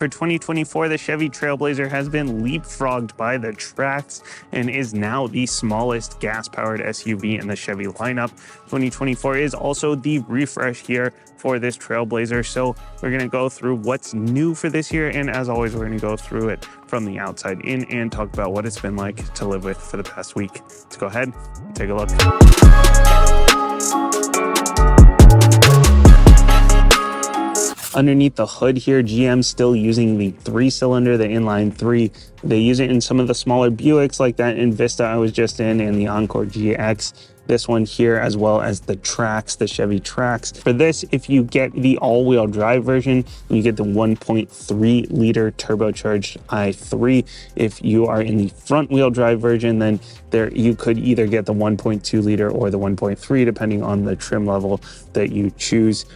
For 2024, the Chevy Trailblazer has been leapfrogged by the Trax and is now the smallest gas-powered SUV in the Chevy lineup. 2024 is also the refresh year for this Trailblazer, so we're going to go through what's new for this year, and as always, we're going to go through it from the outside in and talk about what it's been like to live with for the past week. Let's go ahead and take a look. Underneath the hood here, GM's still using the 3-cylinder, the inline 3. They use it in some of the smaller Buicks like that in Vista I was just in, and the Encore GX. This one here, as well as the Trax, the Chevy Trax. For this, if you get the all-wheel drive version, you get the 1.3-liter turbocharged i3. If you are in the front-wheel drive version, then you could either get the 1.2-liter or the 1.3, depending on the trim level that you choose.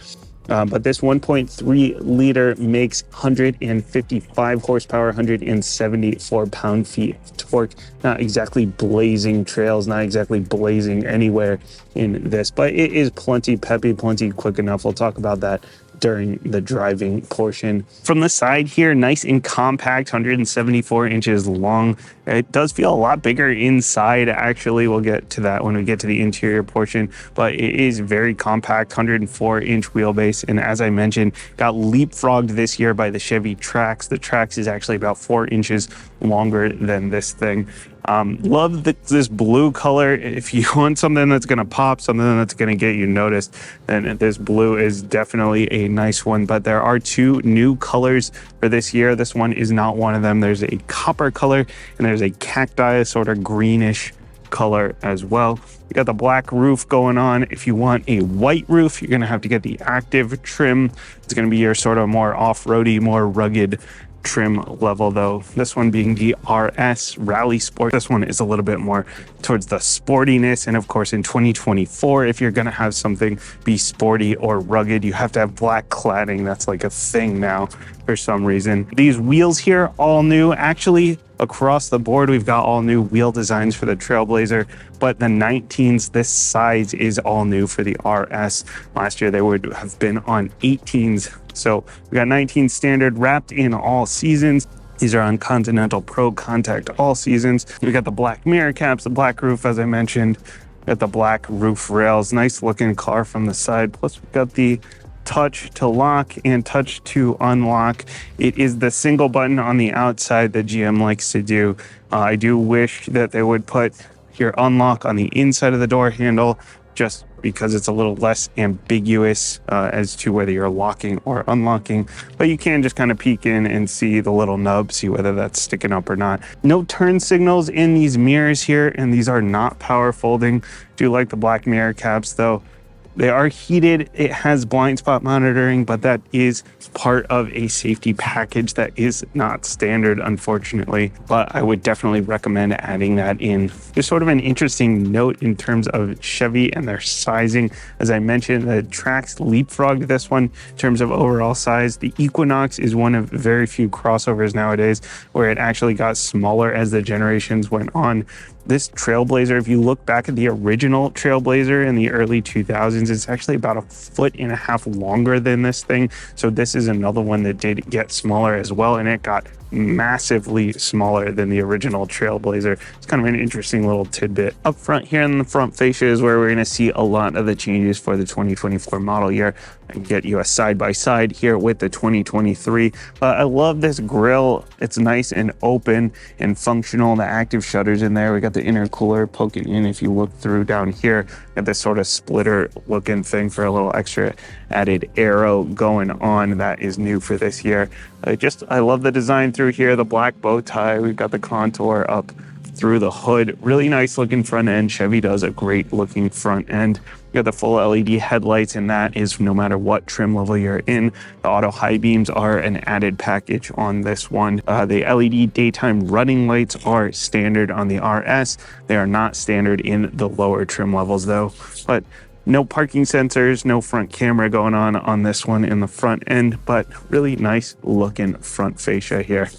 But this 1.3 liter makes 155 horsepower, 174 pound-feet of torque. Not exactly blazing trails, not exactly blazing anywhere in this, but it is plenty peppy, plenty quick enough. We'll talk about that during the driving portion. From the side here, nice and compact, 174 inches long. It does feel a lot bigger inside, actually. We'll get to that when we get to the interior portion, but it is very compact, 104-inch wheelbase, and as I mentioned, got leapfrogged this year by the Chevy Trax. The Trax is actually about 4 inches longer than this thing. Love this blue color. If you want something that's going to pop, something that's going to get you noticed, then this blue is definitely a nice one. But there are two new colors for this year. This one is not one of them. There's a copper color and there's a cacti, sort of greenish color as well. You got the black roof going on. If you want a white roof, you're going to have to get the active trim. It's going to be your sort of more off-roady, more rugged trim level, though. This one being the RS Rally Sport. This one is a little bit more towards the sportiness, and of course in 2024, if you're going to have something be sporty or rugged, you have to have black cladding. That's like a thing now for some reason. These wheels here, all new. Actually, across the board, we've got all new wheel designs for the Trailblazer, but the 19s, this size is all new for the RS. Last year, they would have been on 18s. So we got 19 standard wrapped in all seasons. These are on Continental Pro Contact all seasons. We got the black mirror caps, the black roof, as I mentioned. We got the black roof rails. Nice looking car from the side. Plus we got the touch to lock and touch to unlock. It is the single button on the outside that GM likes to do. I do wish that they would put your unlock on the inside of the door handle, just because it's a little less ambiguous as to whether you're locking or unlocking, but you can just kind of peek in and see the little nub, see whether that's sticking up or not. No turn signals in these mirrors here, and these are not power folding. Do like the black mirror caps though. They are heated. It has blind spot monitoring, but that is part of a safety package that is not standard, unfortunately. But I would definitely recommend adding that in. There's sort of an interesting note in terms of Chevy and their sizing. As I mentioned, the Trax leapfrogged this one in terms of overall size. The Equinox is one of very few crossovers nowadays where it actually got smaller as the generations went on. This Trailblazer, if you look back at the original Trailblazer in the early 2000s, it's actually about 1.5 feet longer than this thing. So this is another one that did get smaller as well, and it got massively smaller than the original Trailblazer. It's kind of an interesting little tidbit. Up front here in the front fascia is where we're going to see a lot of the changes for the 2024 model year. I can get you a side-by-side here with the 2023. I love this grille. It's nice and open and functional. The active shutters in there. We got the intercooler poking in. If you look through down here, got this sort of splitter looking thing for a little extra added arrow going on. That is new for this year. I love the design through here. The black bow tie. We've got the contour up through the hood. Really nice looking front end. Chevy does a great looking front end. You got the full LED headlights, and that is no matter what trim level you're in. The auto high beams are an added package on this one. The LED daytime running lights are standard on the RS. They are not standard in the lower trim levels though. But no parking sensors, no front camera going on this one in the front end, but really nice looking front fascia here.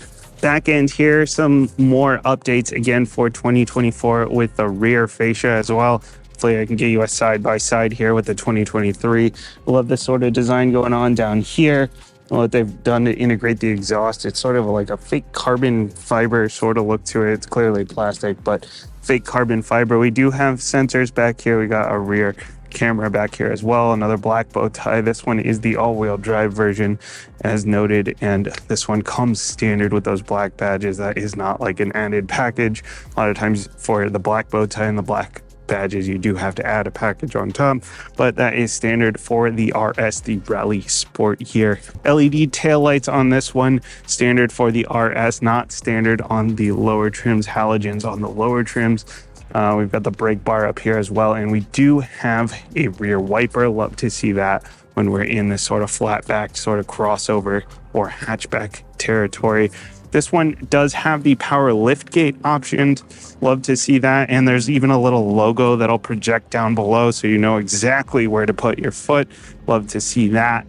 Back end here, some more updates again for 2024 with the rear fascia as well. Hopefully I can get you a side-by-side here with the 2023. Love this sort of design going on down here. what they've done to integrate the exhaust. It's sort of like a fake carbon fiber sort of look to it. It's clearly plastic, but fake carbon fiber. We do have sensors back here. We got a rear camera back here as well. Another black bow tie. This one is the all-wheel drive version, as noted, and this one comes standard with those black badges. That is not like an added package. A lot of times for the black bow tie and the black badges, you do have to add a package on top, but that is standard for the RS, the Rally Sport here. LED taillights on this one, standard for the RS, not standard on the lower trims. Halogens on the lower trims. We've got the brake bar up here as well, and we do have a rear wiper. Love to see that when we're in this sort of flat back sort of crossover or hatchback territory. This one does have the power liftgate option. Love to see that. And there's even a little logo that'll project down below so you know exactly where to put your foot. Love to see that.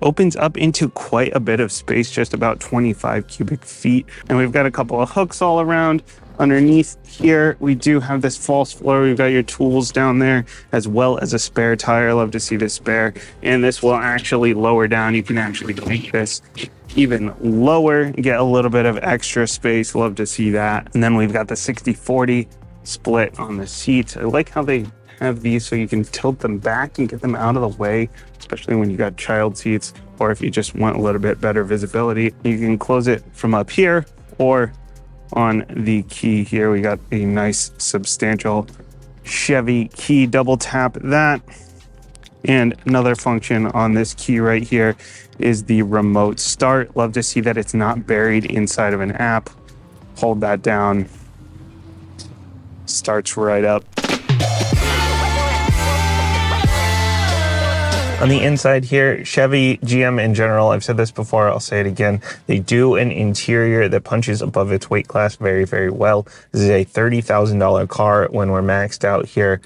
Opens up into quite a bit of space, just about 25 cubic feet. And we've got a couple of hooks all around. Underneath here, we do have this false floor. We've got your tools down there, as well as a spare tire. Love to see the spare. And this will actually lower down. You can actually make this even lower, get a little bit of extra space. Love to see that. And then we've got the 60-40 split on the seats. I like how they have these so you can tilt them back and get them out of the way, especially when you got child seats, or if you just want a little bit better visibility. You can close it from up here, or on the key here, we got a nice substantial Chevy key. Double tap that. And another function on this key right here is the remote start. Love to see that it's not buried inside of an app. Hold that down. Starts right up. On the inside here, Chevy, GM in general, I've said this before, I'll say it again, they do an interior that punches above its weight class very, very well. This is a $30,000 car when we're maxed out here.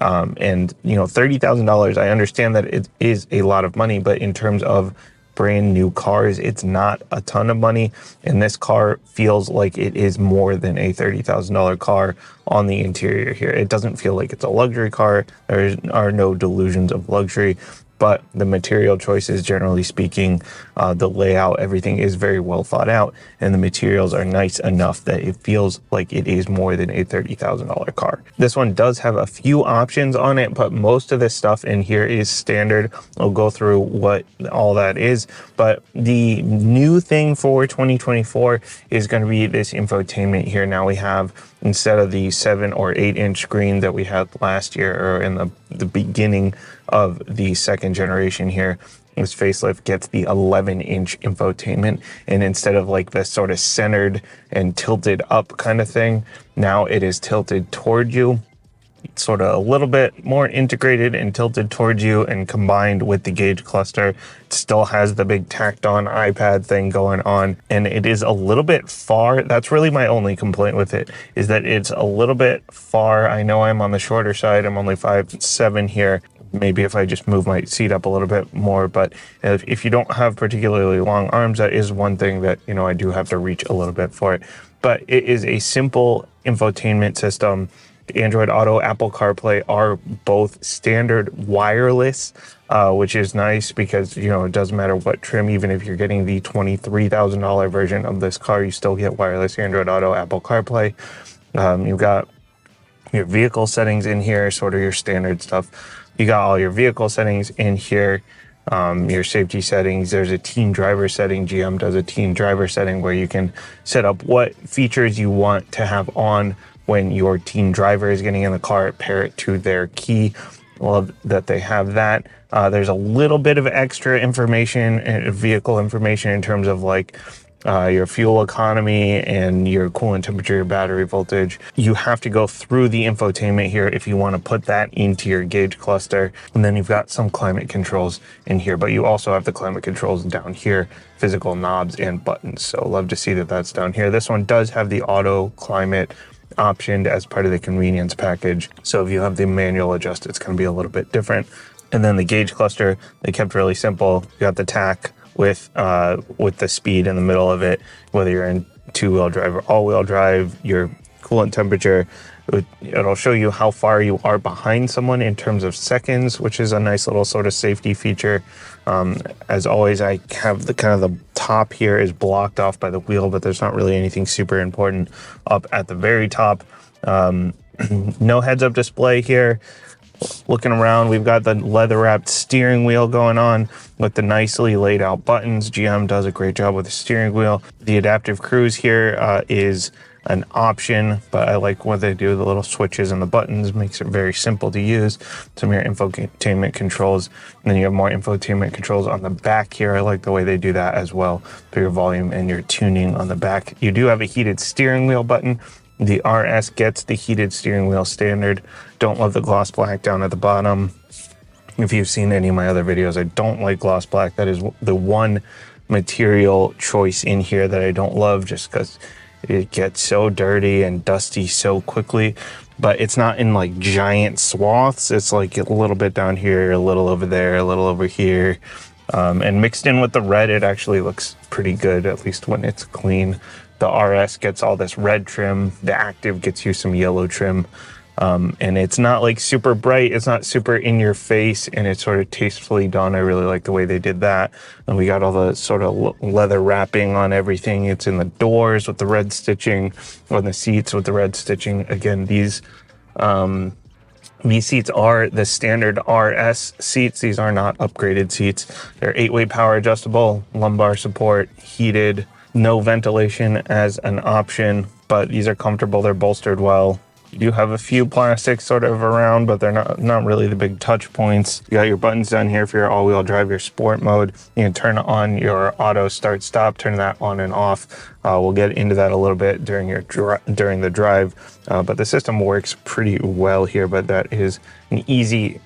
And, you know, $30,000, I understand that it is a lot of money, but in terms of brand new cars, it's not a ton of money. And this car feels like it is more than a $30,000 car on the interior here. It doesn't feel like it's a luxury car. There are no delusions of luxury. But the material choices, generally speaking, the layout, everything is very well thought out, and the materials are nice enough that it feels like it is more than a $30,000 car. This one does have a few options on it, but most of this stuff in here is standard. I'll go through what all that is, but the new thing for 2024 is going to be this infotainment here. Now we have, instead of the 7 or 8 inch screen that we had last year, or in the beginning of the second generation here, this facelift gets the 11-inch infotainment. And instead of like this sort of centered and tilted up kind of thing, now it is tilted toward you. It's sort of a little bit more integrated and tilted towards you, and combined with the gauge cluster, it still has the big tacked on iPad thing going on, and it is a little bit far. That's really my only complaint with it, is that it's a little bit far. I know I'm on the shorter side. I'm only 5'7" here. Maybe if I just move my seat up a little bit more, but if you don't have particularly long arms, that is one thing that, you know, I do have to reach a little bit for it. But it is a simple infotainment system. Android Auto, Apple CarPlay are both standard wireless, which is nice because, you know, it doesn't matter what trim. Even if you're getting the $23,000 version of this car, you still get wireless Android Auto, Apple CarPlay. You've got your vehicle settings in here, sort of your standard stuff. You got all your vehicle settings in here, your safety settings. There's a teen driver setting. GM does a teen driver setting where you can set up what features you want to have on when your teen driver is getting in the car, pair it to their key. Love that they have that. There's a little bit of extra information, vehicle information, in terms of like your fuel economy and your coolant temperature, your battery voltage. You have to go through the infotainment here if you want to put that into your gauge cluster. And then you've got some climate controls in here, but you also have the climate controls down here, physical knobs and buttons. So love to see that that's down here. This one does have the auto climate optioned as part of the convenience package. So if you have the manual adjust, it's going to be a little bit different. And then the gauge cluster, they kept really simple. You got the tach with the speed in the middle of it, whether you're in two-wheel drive or all-wheel drive, your coolant temperature, It'll show you how far you are behind someone in terms of seconds, which is a nice little sort of safety feature. As always, I have the kind of the top here is blocked off by the wheel, but there's not really anything super important up at the very top. No heads-up display here. Looking around, we've got the leather-wrapped steering wheel going on with the nicely laid out buttons. GM does a great job with the steering wheel. The adaptive cruise here is an option, but I like what they do. The little switches and the buttons makes it very simple to use. Some of your infotainment controls, and then you have more infotainment controls on the back here. I like the way they do that as well for your volume and your tuning on the back. You do have a heated steering wheel button. The RS gets the heated steering wheel standard. Don't love the gloss black down at the bottom. If you've seen any of my other videos, I don't like gloss black. That is the one material choice in here that I don't love, just because it gets so dirty and dusty so quickly. But it's not in like giant swaths. It's like a little bit down here, a little over there, a little over here. And mixed in with the red, it actually looks pretty good, at least when it's clean. The RS gets all this red trim. The Active gets you some yellow trim. And it's not like super bright. It's not super in your face, and it's sort of tastefully done. I really like the way they did that. And we got all the sort of leather wrapping on everything. It's in the doors with the red stitching, on the seats with the red stitching. Again, these seats are the standard RS seats. These are not upgraded seats. They're 8-way power adjustable, lumbar support, heated, no ventilation as an option, but these are comfortable. They're bolstered well. You do have a few plastics sort of around, but they're not really the big touch points. You got your buttons down here for your all-wheel drive, your sport mode. You can turn on your auto start stop, turn that on and off. We'll get into that a little bit during the drive, but the system works pretty well here. But that is an easy,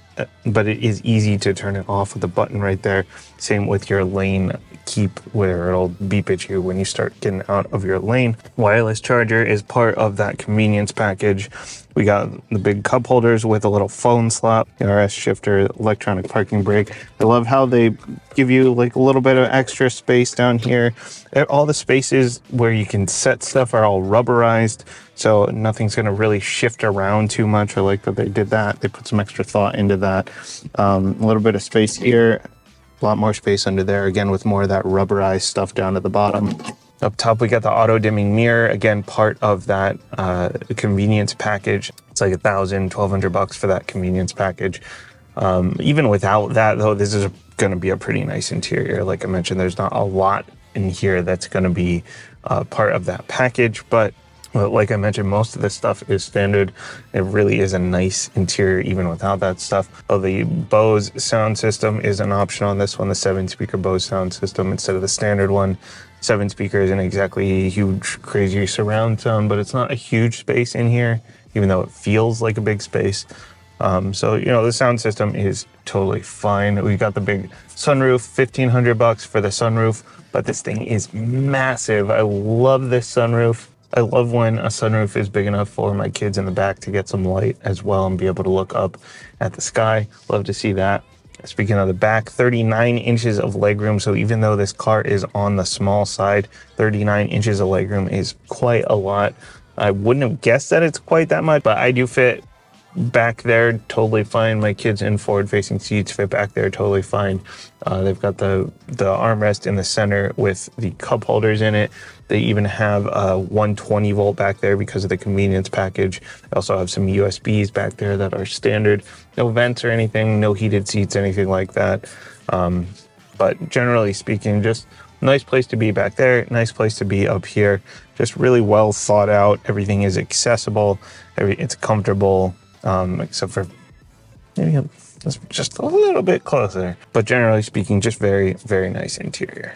but it is easy to turn it off with the button right there. Same with your lane keep, where it'll beep at you when you start getting out of your lane. Wireless charger is part of that convenience package. We got the big cup holders with a little phone slot, RS shifter, electronic parking brake. I love how they give you like a little bit of extra space down here. All the spaces where you can set stuff are all rubberized, so nothing's going to really shift around too much. I like that they did that. They put some extra thought into that. A little bit of space here. A lot more space under there, again, with more of that rubberized stuff down at the bottom. Up top, we got the auto dimming mirror, again, part of that convenience package. It's like $1,200 for that convenience package. Even without that, though, this is going to be a pretty nice interior. Like I mentioned, there's not a lot in here that's going to be part of that package, but like I mentioned, most of this stuff is standard. It really is a nice interior even without that stuff. Oh, the Bose sound system is an option on this one, the 7-speaker Bose sound system instead of the standard one. 7 speakers isn't exactly a huge, crazy surround sound, but it's not a huge space in here, even though it feels like a big space. So, you know, the sound system is totally fine. We got the big sunroof, $1,500 for the sunroof, but this thing is massive. I love this sunroof. I love when a sunroof is big enough for my kids in the back to get some light as well and be able to look up at the sky. Love to see that. Speaking of the back, 39 inches of legroom. So even though this car is on the small side, 39 inches of legroom is quite a lot. I wouldn't have guessed that it's quite that much, but I do fit back there totally fine. My kids in forward-facing seats fit back there totally fine. They've got the armrest in the center with the cup holders in it. They even have a 120 volt back there because of the convenience package. They also have some USBs back there that are standard. No vents or anything, no heated seats, anything like that. But generally speaking, just nice place to be back there, nice place to be up here. Just really well thought out. Everything is accessible. It's comfortable, except for maybe just a little bit closer. But generally speaking, just very, very nice interior.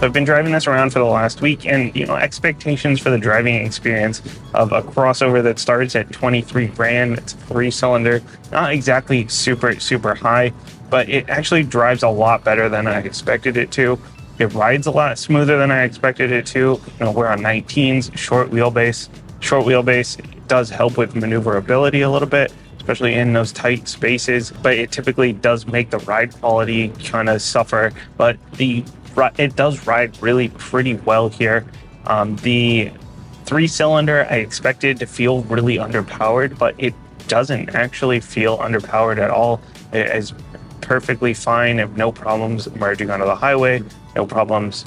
I've been driving this around for the last week, and you know, expectations for the driving experience of a crossover that starts at 23 grand, it's 3-cylinder, not exactly super high, but it actually drives a lot better than I expected it to. It rides a lot smoother than I expected it to. You know, we're on 19s, short wheelbase. Short wheelbase does help with maneuverability a little bit, especially in those tight spaces, but it typically does make the ride quality kind of suffer. But the it does ride really pretty well here. The 3-cylinder I expected to feel really underpowered, but it doesn't actually feel underpowered at all. It is perfectly fine. I have no problems merging onto the highway, no problems,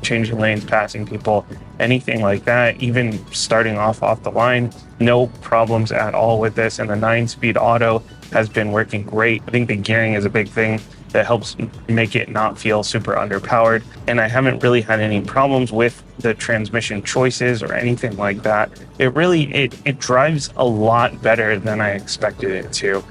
changing lanes, passing people, anything like that. Even starting off the line, no problems at all with this. And the 9-speed auto has been working great. I think the gearing is a big thing that helps make it not feel super underpowered. And I haven't really had any problems with the transmission choices or anything like that. It really, it drives a lot better than I expected it to.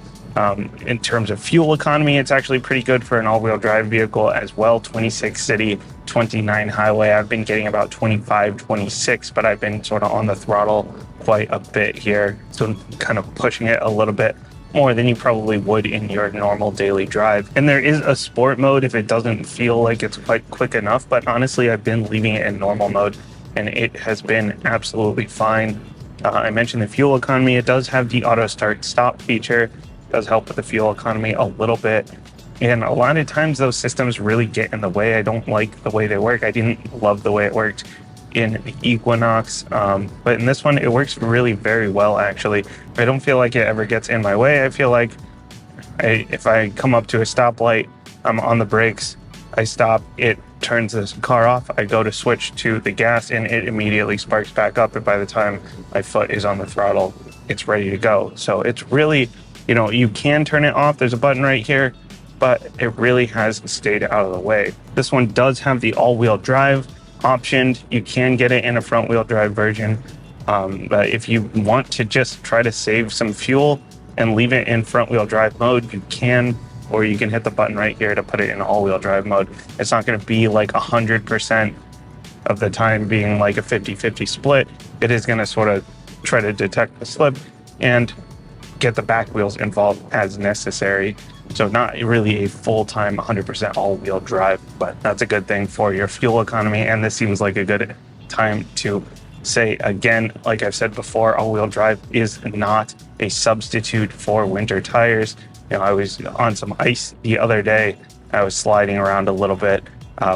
In terms of fuel economy, it's actually pretty good for an all-wheel drive vehicle as well. 26 city, 29 highway. I've been getting about 25, 26, but I've been sort of on the throttle quite a bit here. So kind of pushing it a little bit more than you probably would in your normal daily drive. And there is a sport mode if it doesn't feel like it's quite quick enough, but honestly, I've been leaving it in normal mode and it has been absolutely fine. I mentioned the fuel economy. It does have the auto start stop feature. It does help with the fuel economy a little bit. And a lot of times those systems really get in the way. I don't like the way they work. I didn't love the way it worked in the Equinox, but in this one it works really very well. Actually, I don't feel like it ever gets in my way. I feel like if I come up to a stoplight, I'm on the brakes, I stop, it turns this car off, I go to switch to the gas and it immediately sparks back up, and by the time my foot is on the throttle, it's ready to go. So it's really, you can turn it off, there's a button right here, but it really has stayed out of the way. This one does have the all-wheel drive optioned. You can get it in a front-wheel drive version, but if you want to just try to save some fuel and leave it in front-wheel drive mode, you can, or you can hit the button right here to put it in all-wheel drive mode. It's not going to be like 100% of the time being like a 50-50 split. It is going to sort of try to detect the slip and get the back wheels involved as necessary. So not really a full-time 100% all-wheel drive, but that's a good thing for your fuel economy. And this seems like a good time to say again, like I've said before, all-wheel drive is not a substitute for winter tires. I was on some ice the other day. I was sliding around a little bit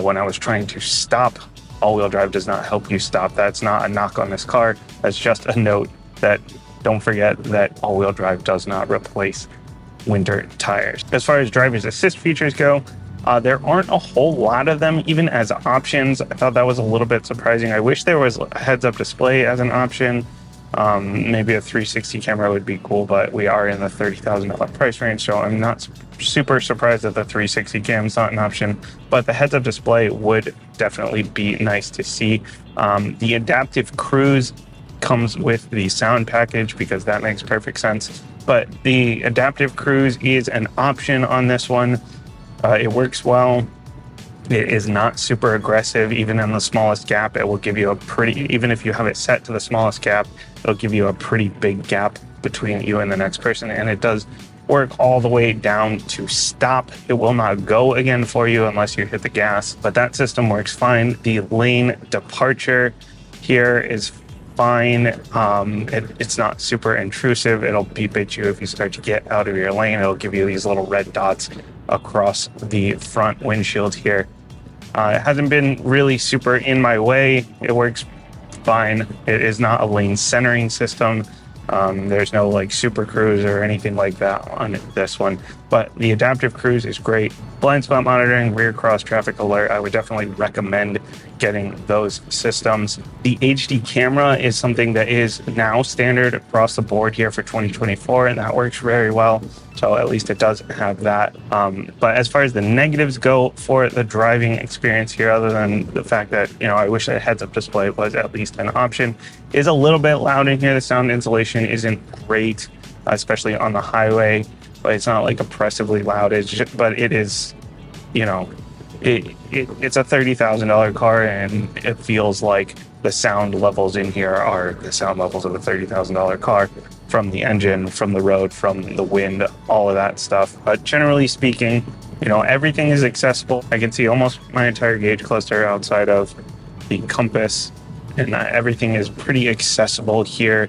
when I was trying to stop. All-wheel drive does not help you stop. That's not a knock on this car. That's just a note that don't forget that all-wheel drive does not replace winter tires. As far as driver's assist features go, there aren't a whole lot of them even as options. I thought that was a little bit surprising. I wish there was a heads-up display as an option. Maybe a 360 camera would be cool, but we are in the $30,000 price range, so I'm not super surprised that the 360 cam is not an option, but the heads-up display would definitely be nice to see. The adaptive cruise comes with the sound package because that makes perfect sense. But the adaptive cruise is an option on this one. It works well. It is not super aggressive. Even in the smallest gap, it will give you a pretty, even if you have it set to the smallest gap, it'll give you a pretty big gap between you and the next person. And it does work all the way down to stop. It will not go again for you unless you hit the gas, but that system works fine. The lane departure here is fine. It's not super intrusive. It'll beep at you if you start to get out of your lane. It'll give you these little red dots across the front windshield here. It hasn't been really super in my way. It works fine. It is not a lane centering system. There's no like super cruise or anything like that on this one, but the adaptive cruise is great. Blind spot monitoring, rear cross traffic alert, I would definitely recommend getting those systems. The HD camera is something that is now standard across the board here for 2024, and that works very well. So at least it does have that. But as far as the negatives go for the driving experience here, other than the fact that, I wish that heads-up display was at least an option, is a little bit loud in here. The sound insulation isn't great, especially on the highway, but it's not like oppressively loud. But it is, it's a $30,000 car, and it feels like the sound levels in here are the sound levels of a $30,000 car, from the engine, from the road, from the wind, all of that stuff. But generally speaking, everything is accessible. I can see almost my entire gauge cluster outside of the compass, and everything is pretty accessible here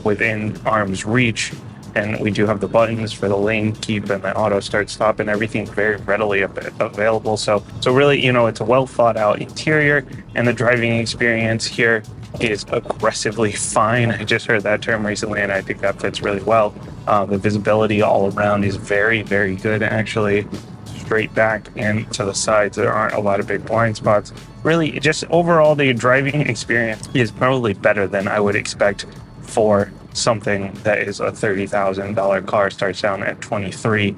within arm's reach. And we do have the buttons for the lane keep and the auto start stop, and everything very readily available. So really, you know, it's a well thought out interior, and the driving experience here is aggressively fine. I just heard that term recently, and I think that fits really well. The visibility all around is very, very good, actually. Straight back and to the sides, there aren't a lot of big blind spots. Really, just overall, the driving experience is probably better than I would expect for something that is a $30,000 car, starts down at 23.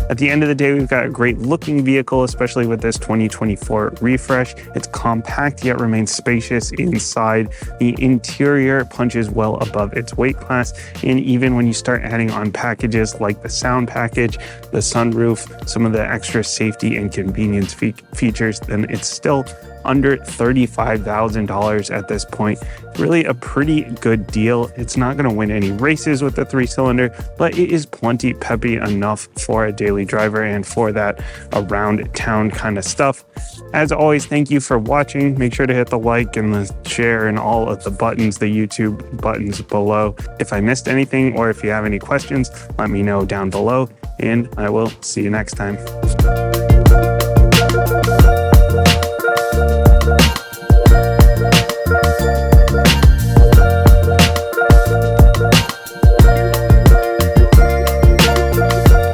At the end of the day, we've got a great looking vehicle, especially with this 2024 refresh. It's compact yet remains spacious inside. The interior punches well above its weight class. And even when you start adding on packages like the sound package, the sunroof, some of the extra safety and convenience features, then it's still under $35,000 at this point. Really a pretty good deal. It's not going to win any races with the 3-cylinder, but it is plenty peppy enough for a daily driver and for that around town kind of stuff. As always, thank you for watching. Make sure to hit the like and the share and all of the buttons, the YouTube buttons below. If I missed anything or if you have any questions, let me know down below, and I will see you next time.